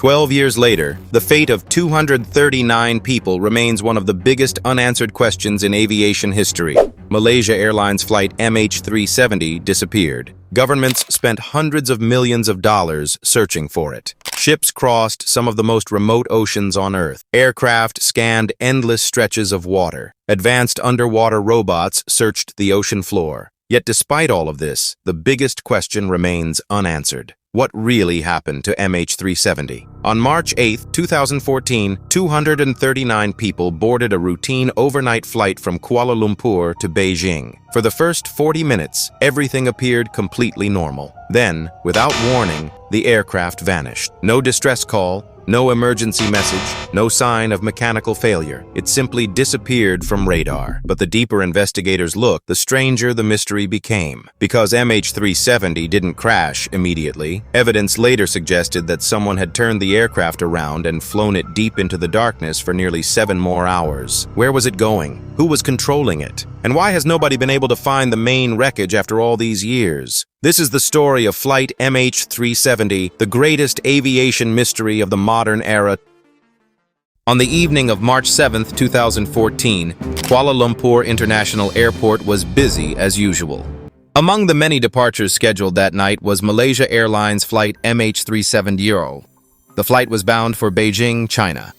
12 years later, the fate of 239 people remains one of the biggest unanswered questions in aviation history. Malaysia Airlines Flight MH370 disappeared. Governments spent hundreds of millions of dollars searching for it. Ships crossed some of the most remote oceans on Earth. Aircraft scanned endless stretches of water. Advanced underwater robots searched the ocean floor. Yet despite all of this, the biggest question remains unanswered. What really happened to MH370? On March 8, 2014, 239 people boarded a routine overnight flight from Kuala Lumpur to Beijing. For the first 40 minutes, everything appeared completely normal. Then, without warning, the aircraft vanished. No distress call, no emergency message, no sign of mechanical failure. It simply disappeared from radar. But the deeper investigators looked, the stranger the mystery became. Because MH370 didn't crash immediately, evidence later suggested that someone had turned the aircraft around and flown it deep into the darkness for nearly 7 more hours. Where was it going? Who was controlling it? And why has nobody been able to find the main wreckage after all these years? This is the story of Flight MH370, the greatest aviation mystery of the modern era. On the evening of March 7, 2014, Kuala Lumpur International Airport was busy as usual. Among the many departures scheduled that night was Malaysia Airlines Flight MH370. The flight was bound for Beijing, China.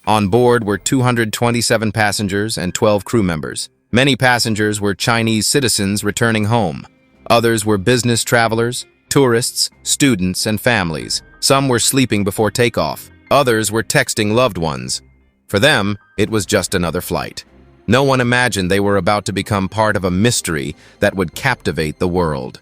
On board were 227 passengers and 12 crew members. Many passengers were Chinese citizens returning home. Others were business travelers, tourists, students, and families. Some were sleeping before takeoff. Others were texting loved ones. For them, it was just another flight. No one imagined they were about to become part of a mystery that would captivate the world.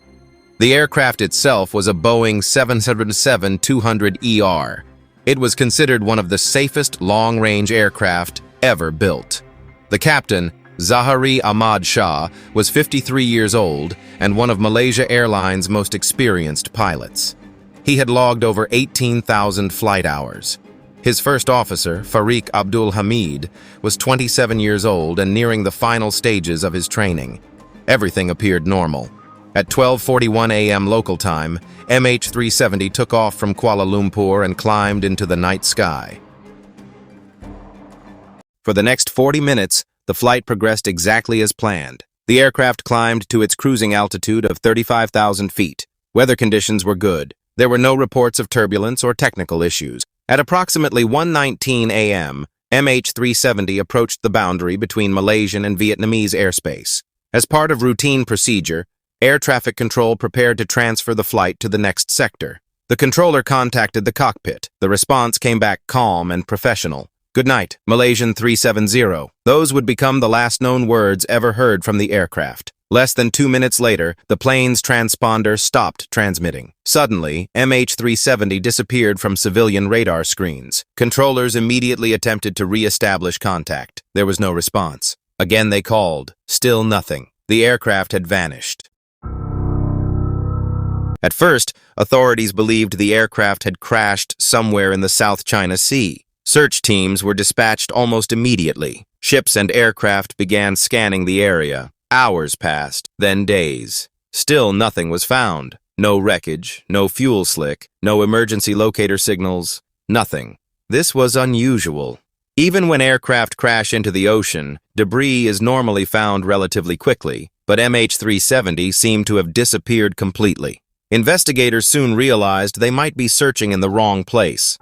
The aircraft itself was a Boeing 777-200ER. It was considered one of the safest long-range aircraft ever built. The captain, Zahari Ahmad Shah, was 53 years old and one of Malaysia Airlines' most experienced pilots. He had logged over 18,000 flight hours. His first officer, Fariq Abdul Hamid, was 27 years old and nearing the final stages of his training. Everything appeared normal. At 12:41 a.m. local time, MH370 took off from Kuala Lumpur and climbed into the night sky. For the next 40 minutes, the flight progressed exactly as planned. The aircraft climbed to its cruising altitude of 35,000 feet. Weather conditions were good. There were no reports of turbulence or technical issues. At approximately 1:19 a.m., MH370 approached the boundary between Malaysian and Vietnamese airspace. As part of routine procedure, air traffic control prepared to transfer the flight to the next sector. The controller contacted the cockpit. The response came back calm and professional. "Good night, Malaysian 370. Those would become the last known words ever heard from the aircraft. Less than 2 minutes later, the plane's transponder stopped transmitting. Suddenly, MH370 disappeared from civilian radar screens. Controllers immediately attempted to re-establish contact. There was no response. Again they called. Still nothing. The aircraft had vanished. At first, authorities believed the aircraft had crashed somewhere in the South China Sea. Search teams were dispatched almost immediately. Ships and aircraft began scanning the area. Hours passed, then days. Still nothing was found. No wreckage, no fuel slick, no emergency locator signals, nothing. This was unusual. Even when aircraft crash into the ocean, debris is normally found relatively quickly, but MH370 seemed to have disappeared completely. Investigators soon realized they might be searching in the wrong place.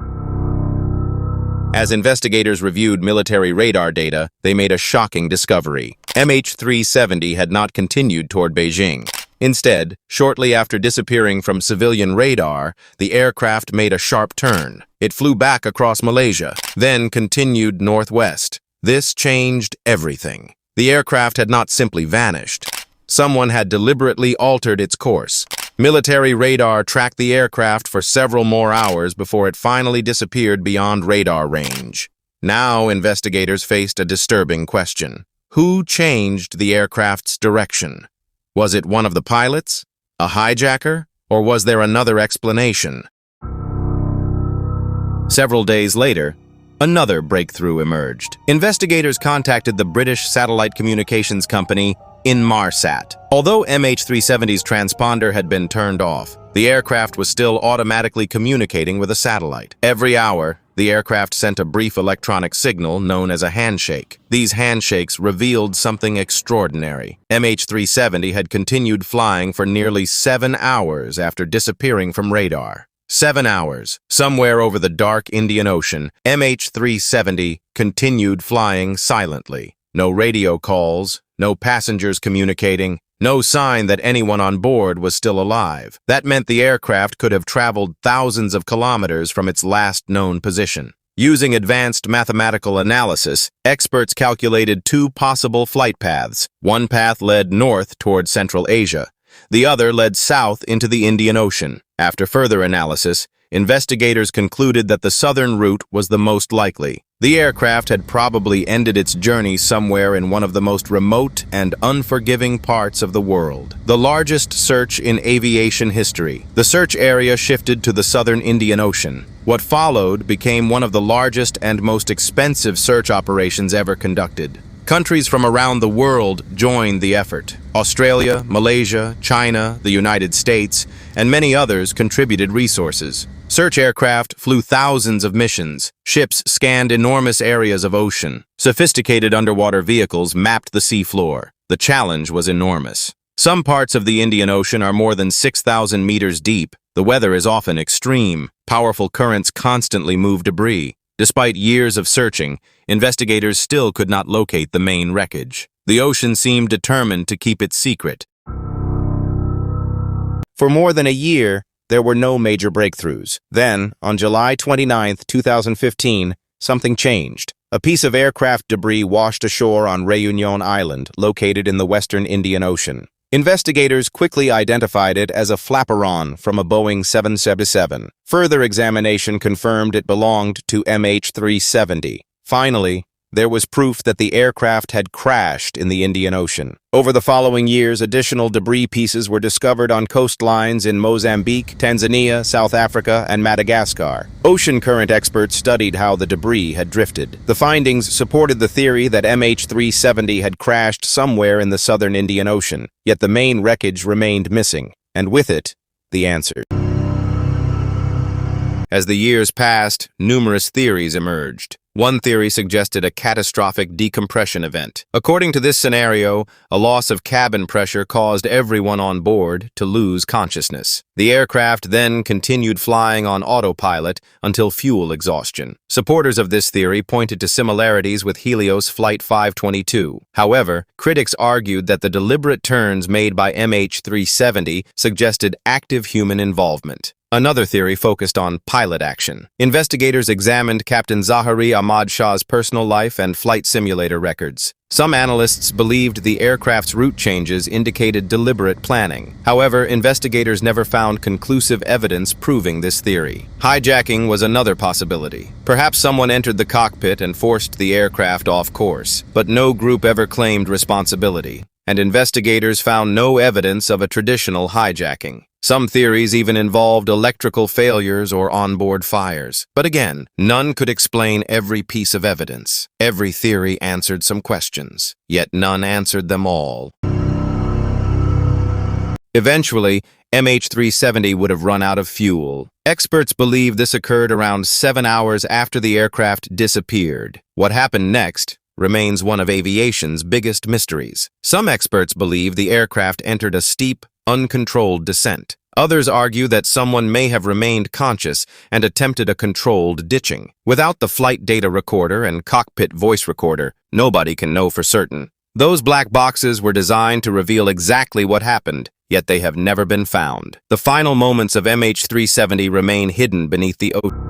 As investigators reviewed military radar data, they made a shocking discovery. MH370 had not continued toward Beijing. Instead, shortly after disappearing from civilian radar, the aircraft made a sharp turn. It flew back across Malaysia, then continued northwest. This changed everything. The aircraft had not simply vanished. Someone had deliberately altered its course. Military radar tracked the aircraft for several more hours before it finally disappeared beyond radar range. Now investigators faced a disturbing question. Who changed the aircraft's direction? Was it one of the pilots, a hijacker, or was there another explanation? Several days later, another breakthrough emerged. Investigators contacted the British satellite communications company Inmarsat. Although MH370's transponder had been turned off, the aircraft was still automatically communicating with a satellite. Every hour, the aircraft sent a brief electronic signal known as a handshake. These handshakes revealed something extraordinary. MH370 had continued flying for nearly 7 hours after disappearing from radar. 7 hours. Somewhere over the dark Indian Ocean, MH370 continued flying silently. No radio calls, no passengers communicating, no sign that anyone on board was still alive. That meant the aircraft could have traveled thousands of kilometers from its last known position. Using advanced mathematical analysis, experts calculated 2 possible flight paths. One path led north toward Central Asia. The other led south into the Indian Ocean. After further analysis, investigators concluded that the southern route was the most likely. The aircraft had probably ended its journey somewhere in one of the most remote and unforgiving parts of the world. The largest search in aviation history. The search area shifted to the southern Indian Ocean. What followed became one of the largest and most expensive search operations ever conducted. Countries from around the world joined the effort. Australia, Malaysia, China, the United States, and many others contributed resources. Search aircraft flew thousands of missions. Ships scanned enormous areas of ocean. Sophisticated underwater vehicles mapped the seafloor. The challenge was enormous. Some parts of the Indian Ocean are more than 6,000 meters deep. The weather is often extreme. Powerful currents constantly move debris. Despite years of searching, investigators still could not locate the main wreckage. The ocean seemed determined to keep it secret. For more than a year, there were no major breakthroughs. Then, on July 29, 2015, something changed. A piece of aircraft debris washed ashore on Réunion Island, located in the western Indian Ocean. Investigators quickly identified it as a flaperon from a Boeing 777. Further examination confirmed it belonged to MH370. Finally, there was proof that the aircraft had crashed in the Indian Ocean. Over the following years, additional debris pieces were discovered on coastlines in Mozambique, Tanzania, South Africa, and Madagascar. Ocean current experts studied how the debris had drifted. The findings supported the theory that MH370 had crashed somewhere in the southern Indian Ocean, yet the main wreckage remained missing, and with it, the answer. As the years passed, numerous theories emerged. One theory suggested a catastrophic decompression event. According to this scenario, a loss of cabin pressure caused everyone on board to lose consciousness. The aircraft then continued flying on autopilot until fuel exhaustion. Supporters of this theory pointed to similarities with Helios Flight 522. However, critics argued that the deliberate turns made by MH370 suggested active human involvement. Another theory focused on pilot action. Investigators examined Captain Zahari Ahmad Shah's personal life and flight simulator records. Some analysts believed the aircraft's route changes indicated deliberate planning. However, investigators never found conclusive evidence proving this theory. Hijacking was another possibility. Perhaps someone entered the cockpit and forced the aircraft off course, but no group ever claimed responsibility, and investigators found no evidence of a traditional hijacking. Some theories even involved electrical failures or onboard fires. But again, none could explain every piece of evidence. Every theory answered some questions, yet none answered them all. Eventually, MH370 would have run out of fuel. Experts believe this occurred around 7 hours after the aircraft disappeared. What happened next remains one of aviation's biggest mysteries. Some experts believe the aircraft entered a steep, uncontrolled descent. Others argue that someone may have remained conscious and attempted a controlled ditching. Without the flight data recorder and cockpit voice recorder, nobody can know for certain. Those black boxes were designed to reveal exactly what happened, yet they have never been found. The final moments of MH370 remain hidden beneath the ocean.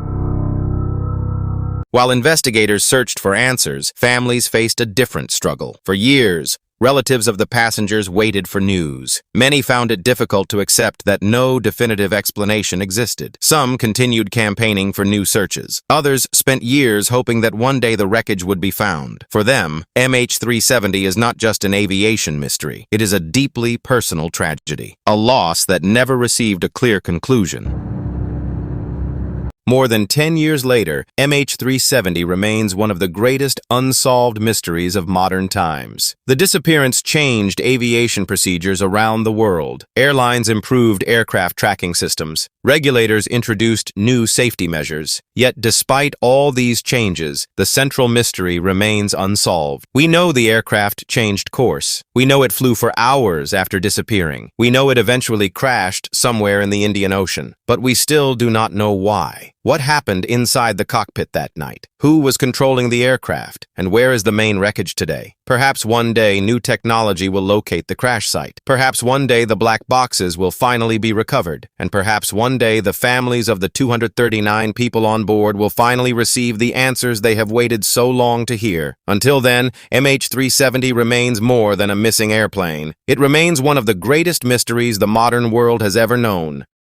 While investigators searched for answers, families faced a different struggle. For years, relatives of the passengers waited for news. Many found it difficult to accept that no definitive explanation existed. Some continued campaigning for new searches. Others spent years hoping that one day the wreckage would be found. For them, MH370 is not just an aviation mystery. It is a deeply personal tragedy, a loss that never received a clear conclusion. More than 10 years later, MH370 remains one of the greatest unsolved mysteries of modern times. The disappearance changed aviation procedures around the world. Airlines improved aircraft tracking systems. Regulators introduced new safety measures. Yet, despite all these changes, the central mystery remains unsolved. We know the aircraft changed course. We know it flew for hours after disappearing. We know it eventually crashed somewhere in the Indian Ocean. But we still do not know why. What happened inside the cockpit that night? Who was controlling the aircraft? And where is the main wreckage today? Perhaps one day new technology will locate the crash site. Perhaps one day the black boxes will finally be recovered. And perhaps one day the families of the 239 people on board will finally receive the answers they have waited so long to hear. Until then, MH370 remains more than a missing airplane. It remains one of the greatest mysteries the modern world has ever known.